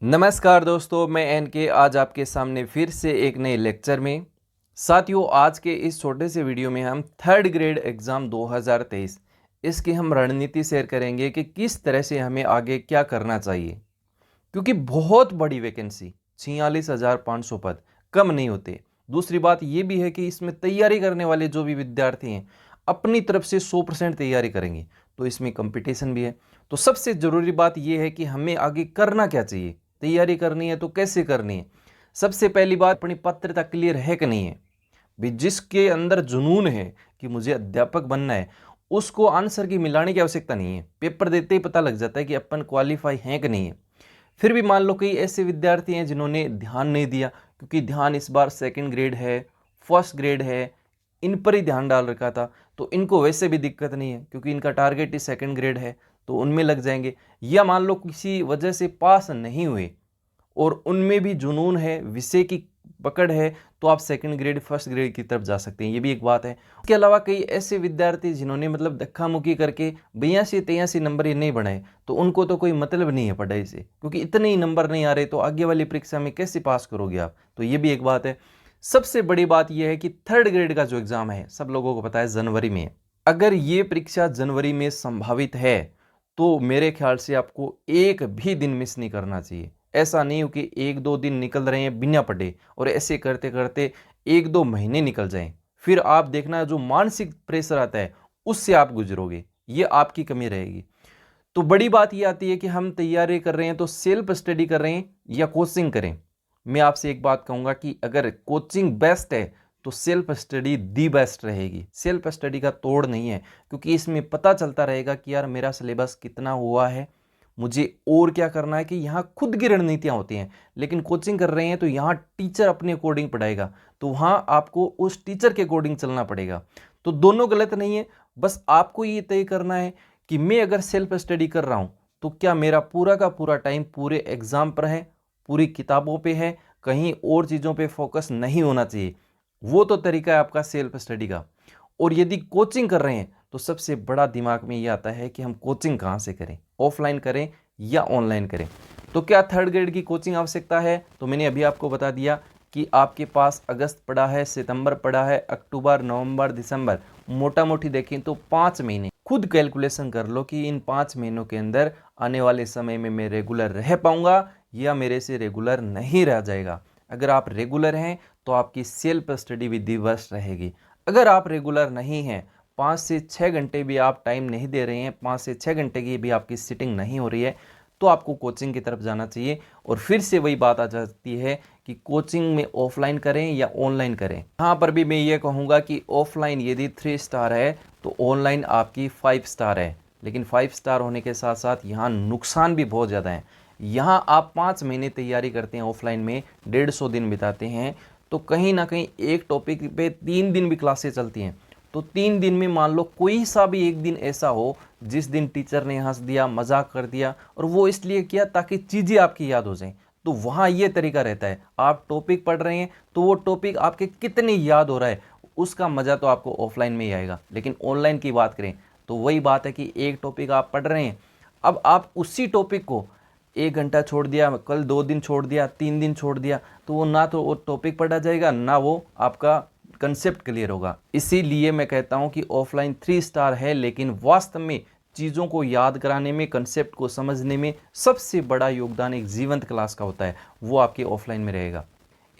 नमस्कार दोस्तों, मैं एनके आज आपके सामने फिर से एक नए लेक्चर में। साथियों, आज के इस छोटे से वीडियो में हम थर्ड ग्रेड एग्ज़ाम 2023 इसकी हम रणनीति शेयर करेंगे कि किस तरह से हमें आगे क्या करना चाहिए, क्योंकि बहुत बड़ी वैकेंसी 46,500 पद कम नहीं होते। दूसरी बात ये भी है कि इसमें तैयारी करने वाले जो भी विद्यार्थी हैं अपनी तरफ से 100% तैयारी करेंगे, तो इसमें कंपटीशन भी है। तो सबसे ज़रूरी बात यह है कि हमें आगे करना क्या चाहिए, तैयारी करनी है तो कैसे करनी है। सबसे पहली बात, अपनी पात्रता क्लियर है कि नहीं है। भी जिसके अंदर जुनून है कि मुझे अध्यापक बनना है, उसको आंसर की मिलाने की आवश्यकता नहीं है। पेपर देते ही पता लग जाता है कि अपन क्वालिफाई हैं कि नहीं है। फिर भी मान लो कई ऐसे विद्यार्थी हैं जिन्होंने ध्यान नहीं दिया, क्योंकि ध्यान इस बार सेकंड ग्रेड है, फर्स्ट ग्रेड है, इन पर ही ध्यान डाल रखा था, तो इनको वैसे भी दिक्कत नहीं है क्योंकि इनका टारगेट ही सेकंड ग्रेड है, तो उनमें लग जाएंगे। या मान लो किसी वजह से पास नहीं हुए और उनमें भी जुनून है, विषय की पकड़ है, तो आप सेकंड ग्रेड फर्स्ट ग्रेड की तरफ जा सकते हैं, ये भी एक बात है। इसके अलावा कई ऐसे विद्यार्थी जिन्होंने मतलब धक्का मुक्की करके 82-83 नंबर ही नहीं बनाए, तो उनको तो कोई मतलब नहीं है पढ़ाई से, क्योंकि इतने ही नंबर नहीं आ रहे तो आगे वाली परीक्षा में कैसे पास करोगे आप, तो ये भी एक बात है। सबसे बड़ी बात यह है कि थर्ड ग्रेड का जो एग्जाम है सब लोगों को पता है जनवरी में है। अगर ये परीक्षा जनवरी में संभावित है तो मेरे ख्याल से आपको एक भी दिन मिस नहीं करना चाहिए। ऐसा नहीं हो कि एक दो दिन निकल रहे हैं बिना पढ़े और ऐसे करते करते एक दो महीने निकल जाएं, फिर आप देखना जो मानसिक प्रेशर आता है उससे आप गुजरोगे, ये आपकी कमी रहेगी। तो बड़ी बात ये आती है कि हम तैयारी कर रहे हैं तो सेल्फ स्टडी कर रहे हैं या कोचिंग करें। मैं आपसे एक बात कहूंगा कि अगर कोचिंग बेस्ट है तो सेल्फ स्टडी दी बेस्ट रहेगी। सेल्फ स्टडी का तोड़ नहीं है, क्योंकि इसमें पता चलता रहेगा कि यार मेरा सिलेबस कितना हुआ है, मुझे और क्या करना है, कि यहाँ खुद की रणनीतियाँ होती हैं। लेकिन कोचिंग कर रहे हैं तो यहाँ टीचर अपने अकॉर्डिंग पढ़ाएगा, तो वहाँ आपको उस टीचर के अकॉर्डिंग चलना पड़ेगा। तो दोनों गलत नहीं है, बस आपको ये तय करना है कि मैं अगर सेल्फ स्टडी कर रहा हूँ तो क्या मेरा पूरा का पूरा टाइम पूरे एग्जाम पर है, पूरी किताबों पे है, कहीं और चीज़ों पे फोकस नहीं होना चाहिए। वो तो तरीका है आपका सेल्फ स्टडी का। और यदि कोचिंग कर रहे हैं तो सबसे बड़ा दिमाग में ये आता है कि हम कोचिंग कहाँ से करें, ऑफलाइन करें या ऑनलाइन करें। तो क्या थर्ड ग्रेड की कोचिंग आवश्यकता है, तो मैंने अभी आपको बता दिया कि आपके पास अगस्त पड़ा है, सितंबर पड़ा है, अक्टूबर, नवंबर, दिसंबर, मोटा मोटी देखें तो 5 महीने। खुद कैलकुलेशन कर लो कि इन 5 महीनों के अंदर आने वाले समय में मैं रेगुलर रह पाऊंगा या मेरे से रेगुलर नहीं रह जाएगा। अगर आप रेगुलर हैं तो आपकी सेल्फ स्टडी भी दिवस रहेगी। अगर आप रेगुलर नहीं हैं, 5 से 6 घंटे भी आप टाइम नहीं दे रहे हैं, 5 से 6 घंटे की भी आपकी सिटिंग नहीं हो रही है, तो आपको कोचिंग की तरफ जाना चाहिए। और फिर से वही बात आ जाती है कि कोचिंग में ऑफलाइन करें या ऑनलाइन करें। यहाँ पर भी मैं ये कहूँगा कि ऑफलाइन यदि 3 स्टार है तो ऑनलाइन आपकी 5 स्टार है। लेकिन 5 स्टार होने के साथ साथ यहाँ नुकसान भी बहुत ज़्यादा है। यहाँ आप 5 महीने तैयारी करते हैं, ऑफलाइन में 150 दिन बिताते हैं, तो कहीं ना कहीं एक टॉपिक पे 3 दिन भी क्लासेस चलती हैं। तो 3 दिन में मान लो कोई सा भी एक दिन ऐसा हो जिस दिन टीचर ने हंस दिया, मजाक कर दिया, और वो इसलिए किया ताकि चीज़ें आपकी याद हो जाएं, तो वहाँ ये तरीका रहता है, आप टॉपिक पढ़ रहे हैं तो वो टॉपिक आपके कितने याद हो रहा है उसका मज़ा तो आपको ऑफलाइन में ही आएगा। लेकिन ऑनलाइन की बात करें तो वही बात है कि एक टॉपिक आप पढ़ रहे हैं, अब आप उसी टॉपिक को 1 घंटा छोड़ दिया, कल 2 दिन छोड़ दिया, 3 दिन छोड़ दिया, तो वो ना तो वो टॉपिक पढ़ा जाएगा ना वो आपका कंसेप्ट क्लियर होगा। इसीलिए मैं कहता हूं कि ऑफलाइन 3 स्टार है, लेकिन वास्तव में चीज़ों को याद कराने में, कंसेप्ट को समझने में सबसे बड़ा योगदान एक जीवंत क्लास का होता है, वो आपके ऑफलाइन में रहेगा।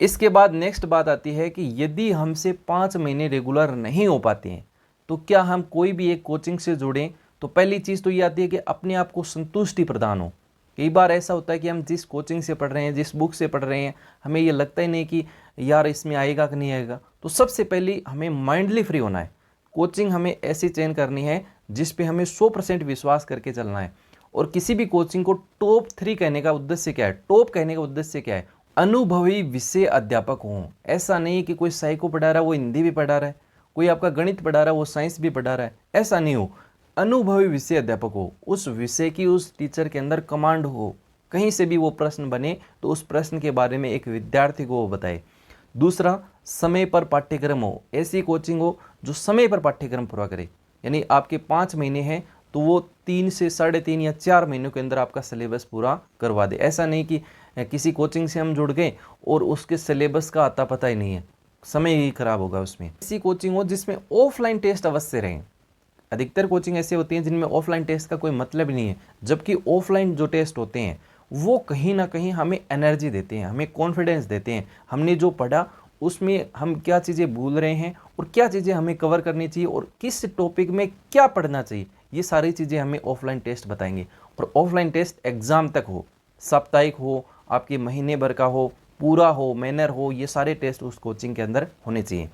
इसके बाद नेक्स्ट बात आती है कि यदि हमसे 5 महीने रेगुलर नहीं हो पाते हैं तो क्या हम कोई भी एक कोचिंग से जुड़ें। तो पहली चीज़ तो ये आती है कि अपने आप को संतुष्टि प्रदान हो। कई बार ऐसा होता है कि हम जिस कोचिंग से पढ़ रहे हैं, जिस बुक से पढ़ रहे हैं, हमें ये लगता ही नहीं कि यार इसमें आएगा कि नहीं आएगा। तो सबसे पहले हमें माइंडली फ्री होना है। कोचिंग हमें ऐसी चयन करनी है जिस पे हमें 100% विश्वास करके चलना है। और किसी भी कोचिंग को टॉप 3 कहने का उद्देश्य क्या है, टॉप कहने का उद्देश्य क्या है, अनुभवी विषय अध्यापक हों। ऐसा नहीं कि कोई साइको पढ़ा रहा है वो हिंदी भी पढ़ा रहा है, कोई आपका गणित पढ़ा रहा है वो साइंस भी पढ़ा रहा है, ऐसा नहीं हो। अनुभवी विषय अध्यापक हो, उस विषय की उस टीचर के अंदर कमांड हो, कहीं से भी वो प्रश्न बने तो उस प्रश्न के बारे में एक विद्यार्थी को वो बताए। दूसरा, समय पर पाठ्यक्रम हो, ऐसी कोचिंग हो जो समय पर पाठ्यक्रम पूरा करे। यानी आपके 5 महीने हैं तो वो 3 से 3.5 या 4 महीनों के अंदर आपका सिलेबस पूरा करवा दे। ऐसा नहीं कि किसी कोचिंग से हम जुड़ गए और उसके सिलेबस का आता पता ही नहीं है, समय ही खराब होगा उसमें। ऐसी कोचिंग हो जिसमें ऑफलाइन टेस्ट अवश्य रहें। अधिकतर कोचिंग ऐसे होती हैं जिनमें ऑफलाइन टेस्ट का कोई मतलब नहीं है, जबकि ऑफलाइन जो टेस्ट होते हैं वो कहीं ना कहीं हमें एनर्जी देते हैं, हमें कॉन्फिडेंस देते हैं। हमने जो पढ़ा उसमें हम क्या चीज़ें भूल रहे हैं और क्या चीज़ें हमें कवर करनी चाहिए और किस टॉपिक में क्या पढ़ना चाहिए, ये सारी चीज़ें हमें ऑफलाइन टेस्ट बताएंगे। और ऑफलाइन टेस्ट एग्ज़ाम तक हो, साप्ताहिक हो, आपके महीने भर का हो, पूरा हो, मैनर हो, ये सारे टेस्ट उस कोचिंग के अंदर होने चाहिए।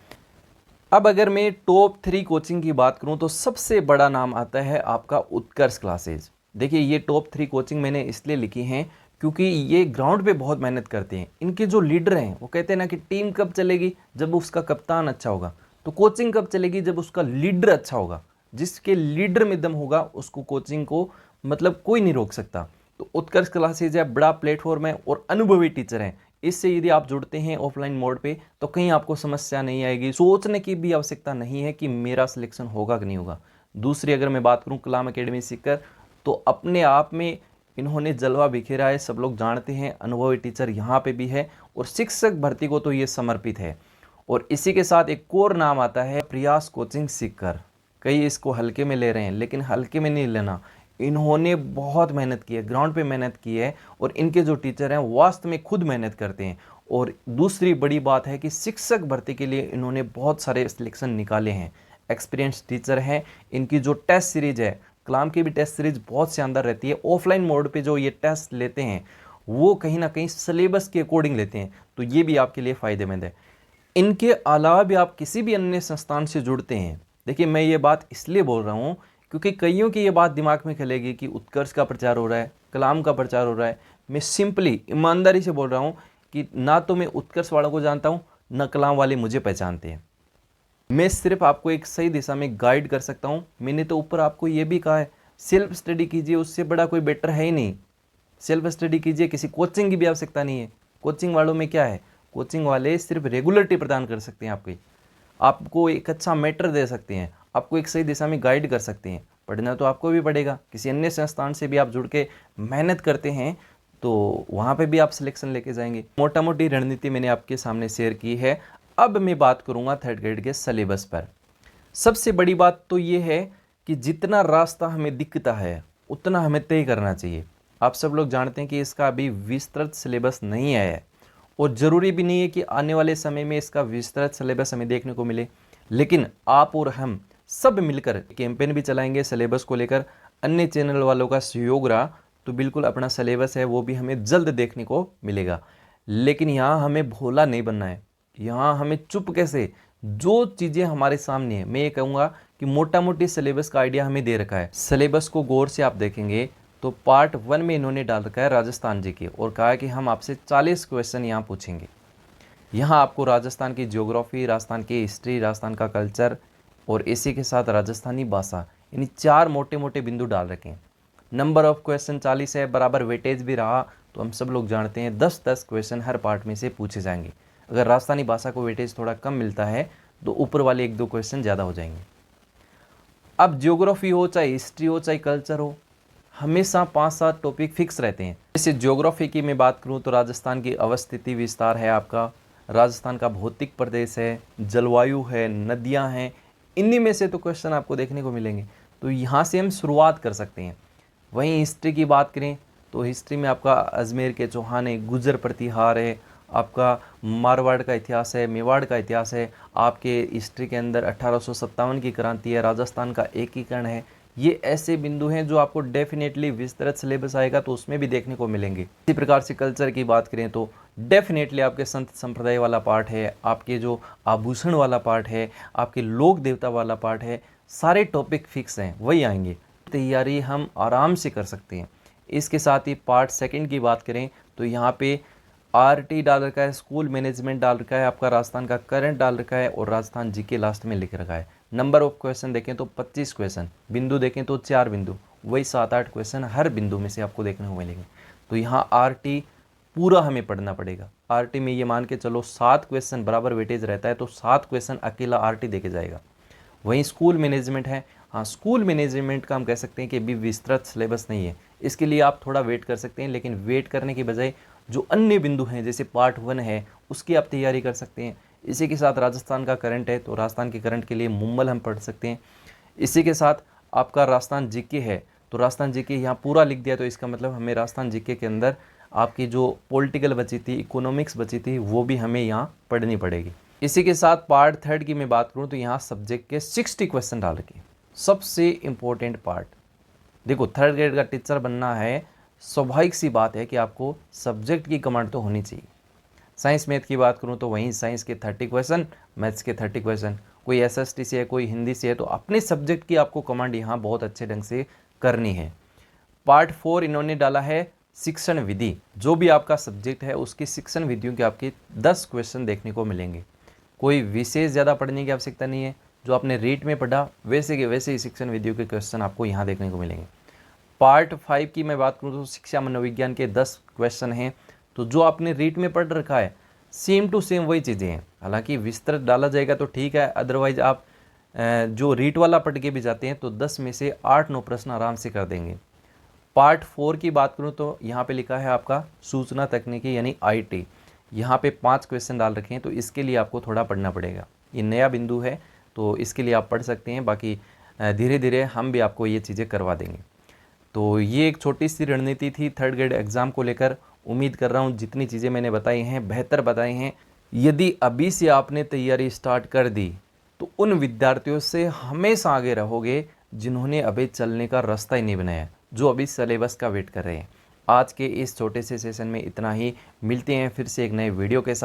अब अगर मैं टॉप 3 कोचिंग की बात करूं तो सबसे बड़ा नाम आता है आपका उत्कर्ष क्लासेज। देखिए ये टॉप 3 कोचिंग मैंने इसलिए लिखी हैं क्योंकि ये ग्राउंड पे बहुत मेहनत करते हैं। इनके जो लीडर हैं वो कहते हैं ना कि टीम कब चलेगी, जब उसका कप्तान अच्छा होगा। तो कोचिंग कब चलेगी, जब उसका लीडर अच्छा होगा। जिसके लीडर में दम होगा उसको कोचिंग को मतलब कोई नहीं रोक सकता। तो उत्कर्ष क्लासेज है, बड़ा प्लेटफॉर्म है और अनुभवी टीचर हैं। इससे यदि आप जुड़ते हैं ऑफलाइन मोड पे तो कहीं आपको समस्या नहीं आएगी, सोचने की भी आवश्यकता नहीं है कि मेरा सिलेक्शन होगा कि नहीं होगा। दूसरी अगर मैं बात करूं कलाम एकेडमी सीकर, तो अपने आप में इन्होंने जलवा बिखेरा है, सब लोग जानते हैं। अनुभवी टीचर यहाँ पे भी है और शिक्षक भर्ती को तो ये समर्पित है। और इसी के साथ एक और नाम आता है प्रयास कोचिंग सीकर। कई इसको हल्के में ले रहे हैं, लेकिन हल्के में नहीं लेना। इन्होंने बहुत मेहनत की है, ग्राउंड पे मेहनत की है और इनके जो टीचर हैं वास्तव में खुद मेहनत करते हैं। और दूसरी बड़ी बात है कि शिक्षक भर्ती के लिए इन्होंने बहुत सारे सिलेक्शन निकाले हैं। एक्सपीरियंस टीचर हैं। इनकी जो टेस्ट सीरीज है, कलाम की भी टेस्ट सीरीज बहुत शानदार रहती है। ऑफलाइन मोड पे जो ये टेस्ट लेते हैं वो कहीं ना कहीं सिलेबस के अकॉर्डिंग लेते हैं, तो ये भी आपके लिए फ़ायदेमंद है। इनके अलावा भी आप किसी भी अन्य संस्थान से जुड़ते हैं, देखिए मैं ये बात इसलिए बोल रहा हूँ क्योंकि कईयों की ये बात दिमाग में खेलेगी कि उत्कर्ष का प्रचार हो रहा है, कलाम का प्रचार हो रहा है। मैं सिंपली ईमानदारी से बोल रहा हूँ कि ना तो मैं उत्कर्ष वालों को जानता हूँ, ना कलाम वाले मुझे पहचानते हैं। मैं सिर्फ आपको एक सही दिशा में गाइड कर सकता हूँ। मैंने तो ऊपर आपको ये भी कहा है सेल्फ स्टडी कीजिए, उससे बड़ा कोई बेटर है ही नहीं। सेल्फ स्टडी कीजिए, किसी कोचिंग की भी आवश्यकता नहीं है। कोचिंग वालों में क्या है, कोचिंग वाले सिर्फ रेगुलरिटी प्रदान कर सकते हैं आपको एक अच्छा मैटर दे सकते हैं, आपको एक सही दिशा में गाइड कर सकते हैं। पढ़ना तो आपको भी पड़ेगा। किसी अन्य संस्थान से भी आप जुड़ के मेहनत करते हैं तो वहाँ पे भी आप सिलेक्शन लेके जाएंगे। मोटा मोटी रणनीति मैंने आपके सामने शेयर की है। अब मैं बात करूँगा थर्ड ग्रेड के सिलेबस पर। सबसे बड़ी बात तो ये है कि जितना रास्ता हमें दिखता है उतना हमें तय करना चाहिए। आप सब लोग जानते हैं कि इसका अभी विस्तृत सिलेबस नहीं आया है और ज़रूरी भी नहीं है कि आने वाले समय में इसका विस्तृत सिलेबस हमें देखने को मिले। लेकिन आप और हम सब मिलकर कैंपेन भी चलाएंगे सिलेबस को लेकर। अन्य चैनल वालों का सहयोग रहा तो बिल्कुल अपना सिलेबस है वो भी हमें जल्द देखने को मिलेगा। लेकिन यहाँ हमें भोला नहीं बनना है। यहाँ हमें चुप कैसे, जो चीज़ें हमारे सामने है, मैं ये कहूँगा कि मोटा मोटी सिलेबस का आइडिया हमें दे रखा है। सिलेबस को गौर से आप देखेंगे तो पार्ट 1 में इन्होंने डाल रखा है राजस्थान जी के और कहा है कि हम आपसे 40 क्वेश्चन यहाँ पूछेंगे। यहाँ आपको राजस्थान की ज्योग्राफी, राजस्थान की हिस्ट्री, राजस्थान का कल्चर और इसी के साथ राजस्थानी भाषा, यानी 4 मोटे मोटे बिंदु डाल रखे हैं। नंबर ऑफ क्वेश्चन 40 है, बराबर वेटेज भी रहा तो हम सब लोग जानते हैं 10-10 क्वेश्चन हर पार्ट में से पूछे जाएंगे। अगर राजस्थानी भाषा को वेटेज थोड़ा कम मिलता है तो ऊपर वाले 1-2 क्वेश्चन ज़्यादा हो जाएंगे। अब ज्योग्राफी हो, चाहे हिस्ट्री हो, चाहे कल्चर हो, हमेशा 5-7 टॉपिक फिक्स रहते हैं। जैसे ज्योग्राफी की मैं बात करूं तो राजस्थान की अवस्थिति विस्तार है आपका, राजस्थान का भौतिक प्रदेश है, जलवायु है, नदियां हैं, इन्हीं में से तो क्वेश्चन आपको देखने को मिलेंगे। तो यहाँ से हम शुरुआत कर सकते हैं। वहीं हिस्ट्री की बात करें तो हिस्ट्री में आपका अजमेर के चौहान है, गुजर प्रतिहार है, आपका मारवाड़ का इतिहास है, मेवाड़ का इतिहास है, आपके हिस्ट्री के अंदर 1857 की क्रांति है, राजस्थान का एकीकरण है। ये ऐसे बिंदु हैं जो आपको डेफिनेटली विस्तृत सिलेबस आएगा तो उसमें भी देखने को मिलेंगे। इसी प्रकार से कल्चर की बात करें तो डेफिनेटली आपके संत संप्रदाय वाला पार्ट है, आपके जो आभूषण वाला पार्ट है, आपके लोक देवता वाला पार्ट है, सारे टॉपिक फिक्स हैं, वही आएंगे। तैयारी हम आराम से कर सकते हैं। इसके साथ ही पार्ट 2 की बात करें तो यहाँ पे आरटी डाल रखा है, स्कूल मैनेजमेंट डाल रखा है, आपका राजस्थान का करंट डाल रखा है और राजस्थान जीके लास्ट में लिख रखा है। नंबर ऑफ क्वेश्चन देखें तो 25 क्वेश्चन, बिंदु देखें तो 4 बिंदु, वही 7-8 क्वेश्चन हर बिंदु में से आपको देखने को मिलेंगे। तो यहाँ आरटी पूरा हमें पढ़ना पड़ेगा। आरटी में ये मान के चलो 7 क्वेश्चन बराबर वेटेज रहता है तो 7 क्वेश्चन अकेला आरटी देके जाएगा। वहीं स्कूल मैनेजमेंट है, हाँ, स्कूल मैनेजमेंट का हम कह सकते हैं कि अभी विस्तृत सिलेबस नहीं है, इसके लिए आप थोड़ा वेट कर सकते हैं। लेकिन वेट करने की बजाय जो अन्य बिंदु हैं जैसे पार्ट 1 है उसकी आप तैयारी कर सकते हैं। इसी के साथ राजस्थान का करंट है तो राजस्थान के करंट के लिए मुम्मल हम पढ़ सकते हैं। इसी के साथ आपका राजस्थान जीके है तो राजस्थान जीके यहाँ पूरा लिख दिया, तो इसका मतलब हमें राजस्थान जीके के अंदर आपकी जो पॉलिटिकल बची थी, इकोनॉमिक्स बची थी, वो भी हमें यहाँ पढ़नी पड़ेगी। इसी के साथ पार्ट 3 की मैं बात करूँ तो यहाँ सब्जेक्ट के 60 क्वेश्चन डाल के सबसे इम्पोर्टेंट पार्ट। देखो 3rd ग्रेड का टीचर बनना है, स्वाभाविक सी बात है कि आपको सब्जेक्ट की कमांड तो होनी चाहिए। साइंस मैथ की बात करूँ तो वहीं साइंस के 30 क्वेश्चन, मैथ्स के 30 क्वेश्चन, कोई एसएसटी से है, कोई हिंदी से है, तो अपने सब्जेक्ट की आपको कमांड यहाँ बहुत अच्छे ढंग से करनी है। पार्ट 4 इन्होंने डाला है शिक्षण विधि। जो भी आपका सब्जेक्ट है उसकी शिक्षण विधियों के आपके 10 क्वेश्चन देखने को मिलेंगे। कोई विशेष ज़्यादा पढ़ने की आवश्यकता नहीं है, जो आपने रीट में पढ़ा वैसे के वैसे ही शिक्षण विधियों के क्वेश्चन आपको यहाँ देखने को मिलेंगे। पार्ट 5 की मैं बात करूँ तो शिक्षा मनोविज्ञान के 10 क्वेश्चन हैं, तो जो आपने रीट में पढ़ रखा है सेम टू सेम वही चीज़ें हैं। हालांकि विस्तृत डाला जाएगा तो ठीक है, अदरवाइज आप जो रीट वाला पढ़ के भी जाते हैं तो 10 में से 8-9 प्रश्न आराम से कर देंगे। पार्ट 4 की बात करूं तो यहाँ पे लिखा है आपका सूचना तकनीकी यानी आईटी। यहाँ पे 5 क्वेश्चन डाल रखे हैं, तो इसके लिए आपको थोड़ा पढ़ना पड़ेगा। ये नया बिंदु है तो इसके लिए आप पढ़ सकते हैं, बाकी धीरे धीरे हम भी आपको ये चीज़ें करवा देंगे। तो ये एक छोटी सी रणनीति थी 3rd ग्रेड एग्ज़ाम को लेकर। उम्मीद कर रहा हूँ जितनी चीज़ें मैंने बताई हैं बेहतर बताई हैं। यदि अभी से आपने तैयारी स्टार्ट कर दी तो उन विद्यार्थियों से हमेशा आगे रहोगे जिन्होंने अभी चलने का रास्ता ही नहीं बनाया, जो अभी सिलेबस का वेट कर रहे हैं। आज के इस छोटे से सेशन में इतना ही। मिलते हैं फिर से एक नए वीडियो के साथ।